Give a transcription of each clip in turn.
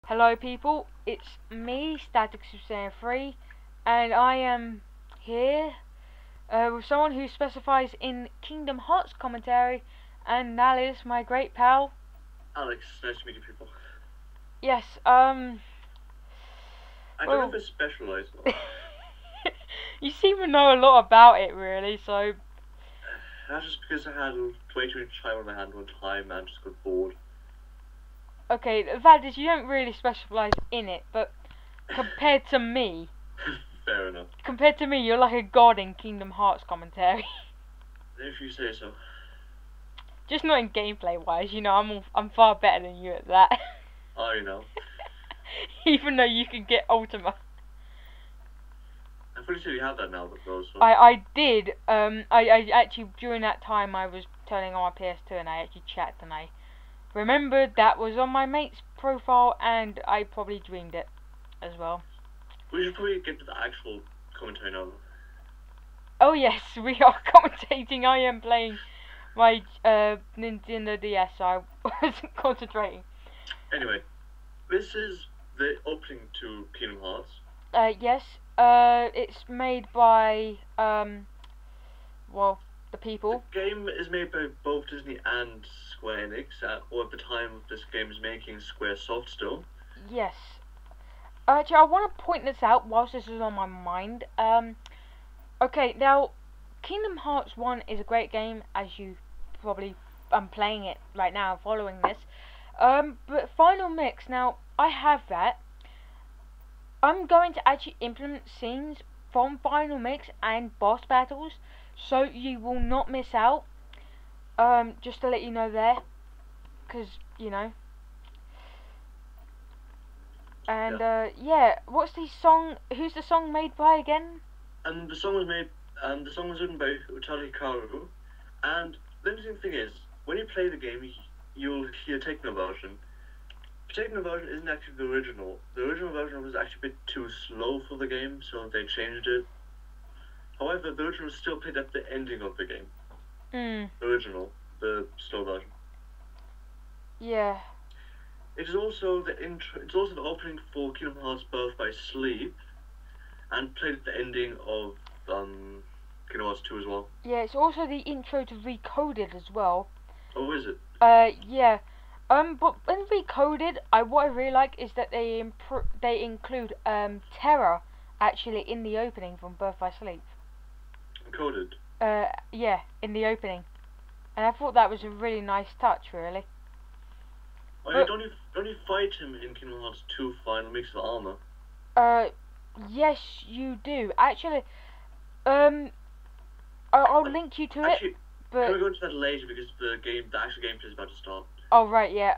Hello people, it's me, Static3, and I am here with someone who specifies in Kingdom Hearts commentary, and that is my great pal. Alex, nice to meet you people. Yes, I don't know well, if it's specialised or not. you seem to know a lot about it really, so... That's just because I had way too much time on my hand one time and just got bored. Okay, the fact is you don't really specialise in it, but compared to me... Fair enough. Compared to me, you're like a god in Kingdom Hearts commentary. If you say so. Just not in gameplay wise, you know, I'm far better than you at that. I know. Even though you can get Ultima. I'm pretty sure you have that now, though. So. I did. I actually during that time I was turning on my PS2 and I actually checked and I remembered that was on my mate's profile and I probably dreamed it as well. We should probably get to the actual commentary now. Oh yes, we are commentating. I am playing my Nintendo DS, so I wasn't concentrating. Anyway, this is the opening to Kingdom Hearts. Yes. It's made by well, the people. The game is made by both Disney and Square Enix, or at the time of this game is making Squaresoft still. Yes. Actually, I want to point this out whilst this is on my mind. Okay, now, Kingdom Hearts 1 is a great game, as you probably... I'm playing it right now, following this. But Final Mix, now, I have that. I'm going to actually implement scenes from Final Mix and boss battles, so you will not miss out. Just to let you know there, because, you know. And yeah, what's the song? Who's the song made by again? And the song was made. The song was written by Utari Kaoru. And the interesting thing is, when you play the game, you'll hear techno version. The techno version isn't actually the original. The original version was actually a bit too slow for the game, so they changed it. However, the original still played at the ending of the game. The original, the slow version. Yeah. It is also the intro. It's also the opening for Kingdom Hearts Birth by Sleep, and played at the ending of Kingdom Hearts 2 as well. Yeah, it's also the intro to Recoded as well. Oh, is it? Yeah. But in Recoded, what I really like is that they include Terra actually in the opening from Birth by Sleep. Encoded. Yeah, in the opening, and I thought that was a really nice touch, really. Oh, yeah, don't you fight him in Kingdom Hearts 2 Final Mix of Armor? Yes, you do. Actually, I'll link you to actually, it. But can we go into that later because the actual gameplay is about to start. Oh right, yeah.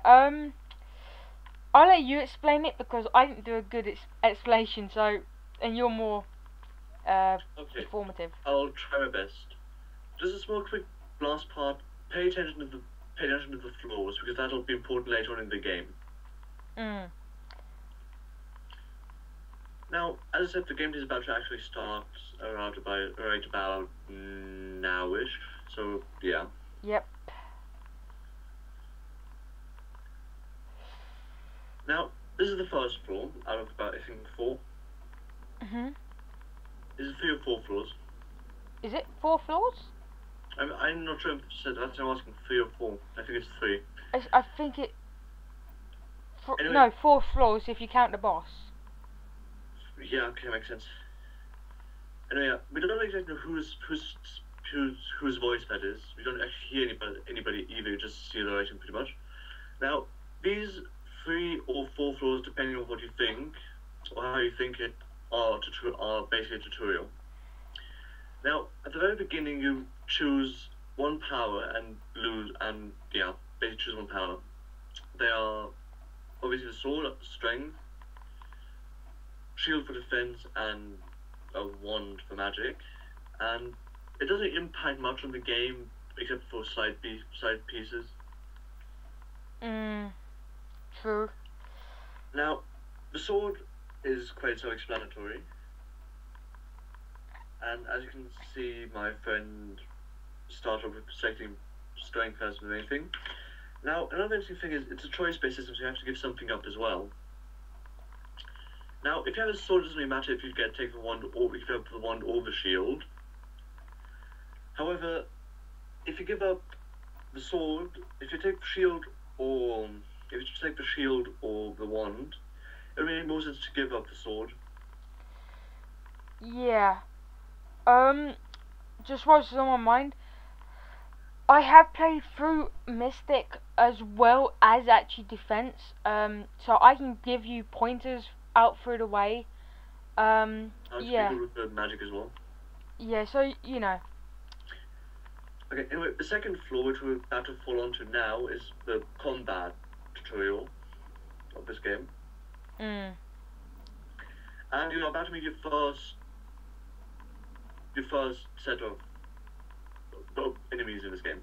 I'll let you explain it because I didn't do a good explanation. So, and you're more Okay. informative. I'll try my best. Just a small, quick last part. Pay attention to the flaws because that'll be important later on in the game. Now, as I said, the game is about to actually start right about now-ish. So yeah. Yep. Now, this is the first floor out of about, I think, 4. Is it 3 or 4 floors? Is it 4 floors? I'm not sure if it's said that. I'm asking 3 or 4. I think it's 3. I think it... Anyway, no, 4 floors if you count the boss. Yeah, okay, makes sense. Anyway, we don't exactly know whose voice that is. We don't actually hear anybody either, just see the writing pretty much. Now, these 3 or 4 floors, depending on what you think, or how you think it, are basically a tutorial. Now, at the very beginning, you choose one power and basically choose one power. They are obviously the sword, strength, shield for defense, and a wand for magic. And it doesn't impact much on the game except for side pieces. True. Now, the sword is quite self-explanatory. And as you can see, my friend started off with selecting strength as the main thing. Now, another interesting thing is it's a choice-based system, so you have to give something up as well. Now, if you have a sword, it doesn't really matter if you take the wand or if you have the wand or the shield. However, if you give up the sword, if you take the shield or if you take the shield or the wand, it really makes more sense to give up the sword. Yeah. Just what's on my mind. I have played through Mystic as well as actually Defense. So I can give you pointers out through the way. Yeah. People with the magic as well. Yeah. So you know. Okay. Anyway, the second floor, which we're about to fall onto now, is the combat tutorial of this game. And you're about to meet your first set of enemies in this game.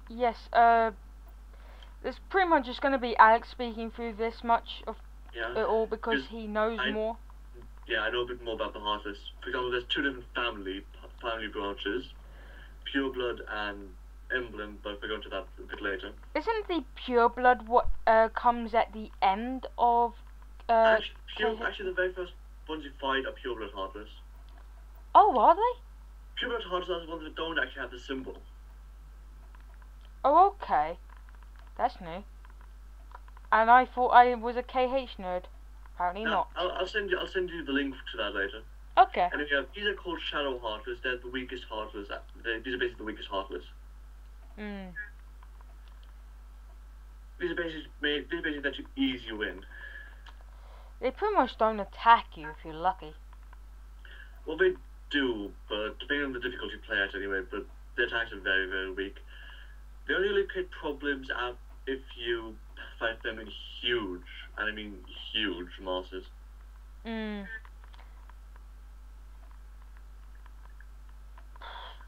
Yes. There's pretty much just gonna be Alex speaking through this much of it all because he knows more. Yeah, I know a bit more about the Heartless. For example, there's two different family branches, Pureblood and Emblem, but we'll go into that a bit later. Isn't the Pureblood what comes at the end of? Actually, the very first ones you fight are Pureblood Heartless. Oh, are they? Pureblood Heartless are the ones that don't actually have the symbol. Oh, okay. That's new. And I thought I was a KH nerd. Apparently not. I'll send you the link to that later. Okay. And these are called Shadow Heartless. They're the weakest Heartless. These are basically the weakest Heartless. These are basically that you easy win. They pretty much don't attack you if you're lucky. Well, they do, but depending on the difficulty you play at anyway. But the attacks are very, very weak. They only really create problems if you fight them in huge, and I mean huge, masses.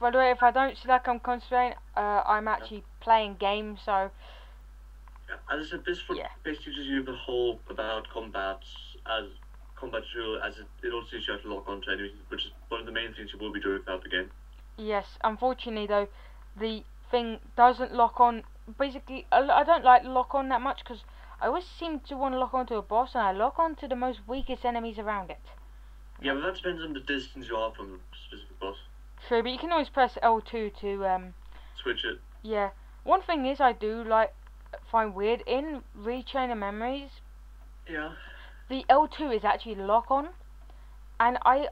By the way, if I don't see like I'm concentrating, I'm actually playing games, so... Yeah, as I said, this basically teaches you the whole about combat drill, as it also teaches you how to lock onto enemies, which is one of the main things you will be doing throughout the game. Yes, unfortunately though, the thing doesn't lock on. Basically, I don't like lock on that much because I always seem to want to lock onto a boss, and I lock onto the most weakest enemies around it. Yeah, but that depends on the distance you are from the specific boss. True, but you can always press L2 to switch it. Yeah. One thing is I do find weird in Retrain of Memories. Yeah. The L2 is actually lock on, and I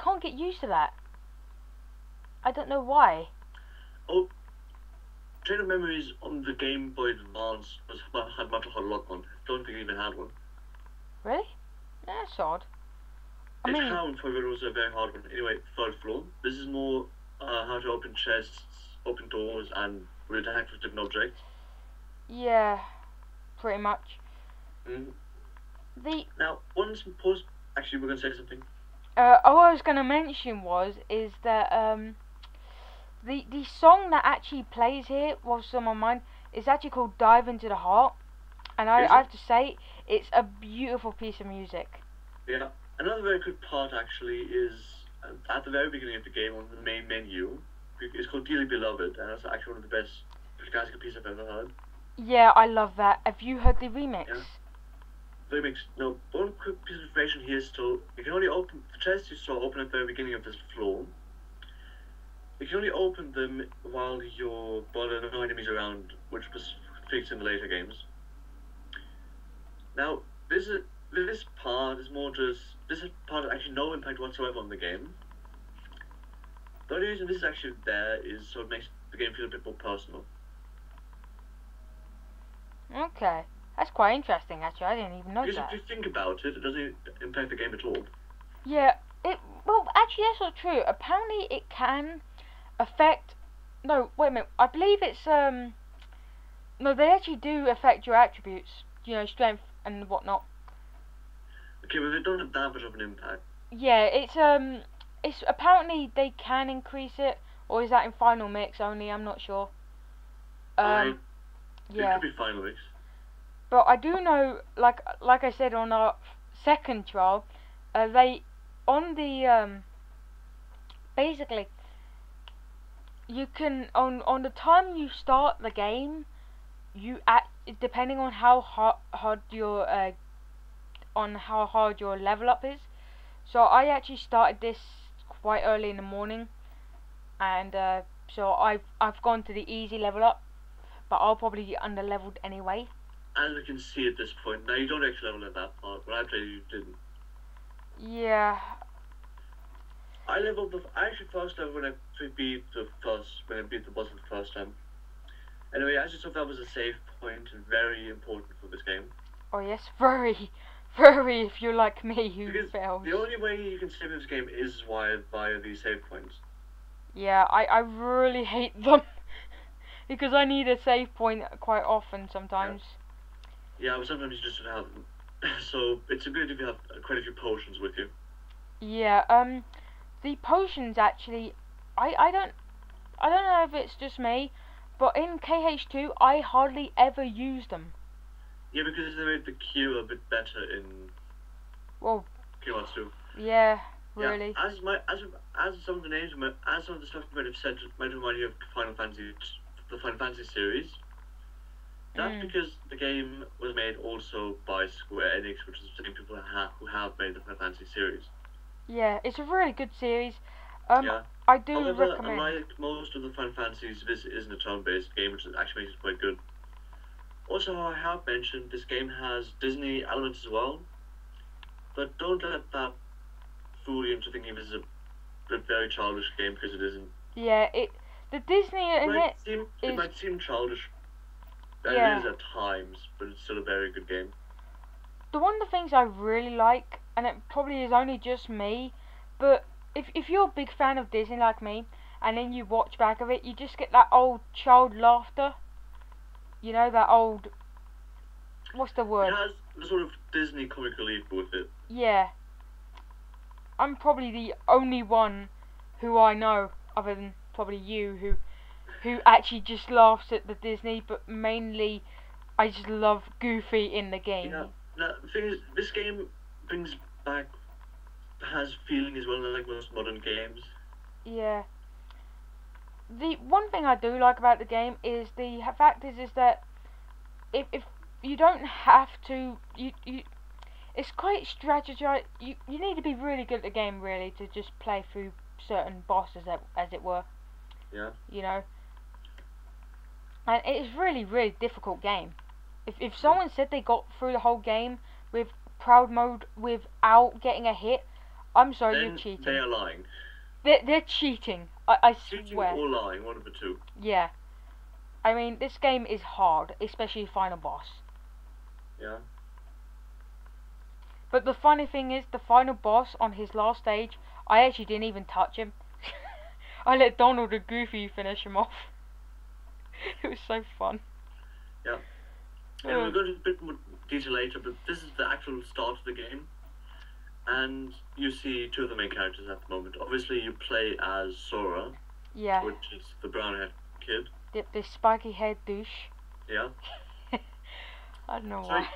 can't get used to that. I don't know why. Oh, Chain of Memories on the Game Boy Advance had much of a lock on. I don't think it even had one. Really? That's odd. It's found for it was a very hard one. Anyway, third floor. This is more how to open chests, open doors, and react with different objects. Yeah, pretty much. Now, once pause. Actually, we're gonna say something. All I was gonna mention is that the song that actually plays here, what's on my mind, is actually called "Dive Into the Heart," and I have to say it's a beautiful piece of music. Yeah. Another very good part actually is at the very beginning of the game on the main menu. It's called Dearly Beloved, and that's actually one of the best classical pieces I've ever heard. Yeah, I love that. Have you heard the remix? Yeah. The remix. No, one quick piece of information here is still you can only open the chests you saw open at the very beginning of this floor. You can only open them while there are no enemies around, which was fixed in the later games. Now, this part is more just... This part has actually no impact whatsoever on the game. The only reason this is actually there is so it makes the game feel a bit more personal. Okay. That's quite interesting, actually. I didn't even know that. If you think about it, it doesn't impact the game at all. Yeah, well, actually, that's not true. Apparently, it can affect... No, wait a minute. I believe it's, No, they actually do affect your attributes. You know, strength and whatnot. Okay, but they don't have that much of an impact. Yeah, it's apparently they can increase it, or is that in Final Mix only? I'm not sure. It Yeah. could be Final Mix. But I do know, like I said on our second trial, basically, you can on the time you start the game, depending on how hard your on how hard your level up is. So I actually started this quite early in the morning, and so I've gone to the easy level up, but I'll probably get under leveled anyway. As we can see at this point, now you don't actually level at that part. When I played, you didn't. Yeah. I actually first level when I beat the boss for the first time. Anyway, I just thought that was a save point and very important for this game. Oh yes, very, very. If you're like me, who Because fails. the only way you can save this game is via these save points. Yeah, I really hate them because I need a save point quite often sometimes. Yeah, but sometimes you just don't have them. So it's good if you have quite a few potions with you. Yeah. The potions actually, I don't know if it's just me, but in KH2 I hardly ever use them. Yeah, because they made the queue a bit better in Well, Kingdom 2. yeah, really. Yeah, as some of the names, as some of the stuff you might have said might remind you of the Final Fantasy series. That's because the game was made also by Square Enix, which is the same people who have made the Final Fantasy series. Yeah, it's a really good series. Yeah. I do However, recommend. unlike most of the Final Fantasies, this isn't a turn-based game, which actually makes it quite good. Also, I have mentioned this game has Disney elements as well, but don't let that fool you into thinking this is a very childish game, because it isn't. Yeah, the Disney in it It might seem childish, and yeah. it is at times, but it's still a very good game. One of the things I really like, and it probably is only just me, but if you're a big fan of Disney like me, and then you watch back of it, you just get that old child laughter. You know, that old, what's the word? It has the sort of Disney comic relief with it. Yeah. I'm probably the only one who I know, other than probably you, who actually just laughs at the Disney, but mainly I just love Goofy in the game. Yeah. Now, the thing is, this game has feeling as well, like most modern games. Yeah. The one thing I do like about the game is the fact is that if you don't have to, it's quite strategized. You need to be really good at the game really to just play through certain bosses as it were. Yeah. You know. And it's really difficult game. If someone said they got through the whole game with proud mode without getting a hit, I'm sorry, then you're cheating. They are lying. They're cheating. I swear. Cheating or lying, one of the two. Yeah. I mean, this game is hard, especially final boss. Yeah. But the funny thing is, the final boss on his last stage, I actually didn't even touch him. I let Donald and Goofy finish him off. It was so fun. Yeah. And we'll go into a bit more detail later, but this is the actual start of the game. And you see two of the main characters at the moment. Obviously, you play as Sora. Yeah. Which is the brown-haired kid. The spiky-haired douche. Yeah. I don't know so why.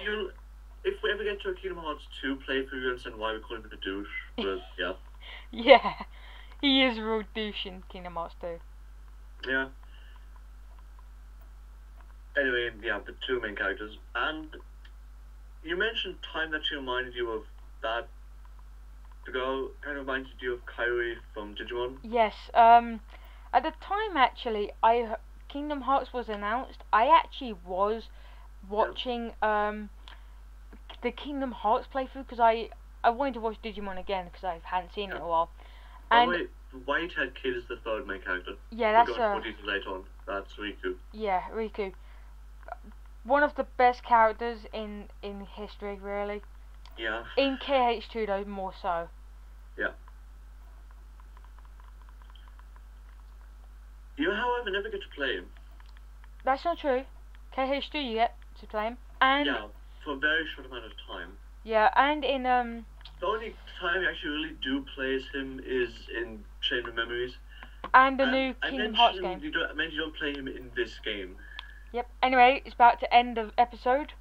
If we ever get to a Kingdom Hearts 2 playthrough, you'll understand why we call him a douche. But yeah. Yeah. He is a real douche in Kingdom Hearts 2. Yeah. Anyway, yeah, the two main characters. And you mentioned time that she reminded you of that. The girl kind of reminded you of Kairi from Digimon. Yes. At the time, actually, Kingdom Hearts was announced. I actually was watching the Kingdom Hearts playthrough because I wanted to watch Digimon again because I hadn't seen it in a while. And by the way, the white-haired kid is the third main character. Yeah, that's we'll go into more detail later on. That's Riku. Yeah, Riku. One of the best characters in history, really. Yeah. In KH2 though, more so. Yeah. You, however, never get to play him. That's not true. KH2 you get to play him. And yeah, for a very short amount of time. Yeah, and in the only time you actually really do play as him is in Chain of Memories. And the new Kingdom Hearts game. You don't play him in this game. Yep. Anyway, it's about to end the episode.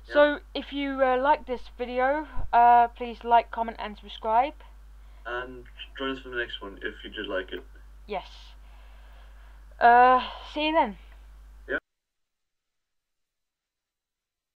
Yep. So if you like this video, please like, comment, and subscribe. And join us for the next one if you did like it. Yes. See you then.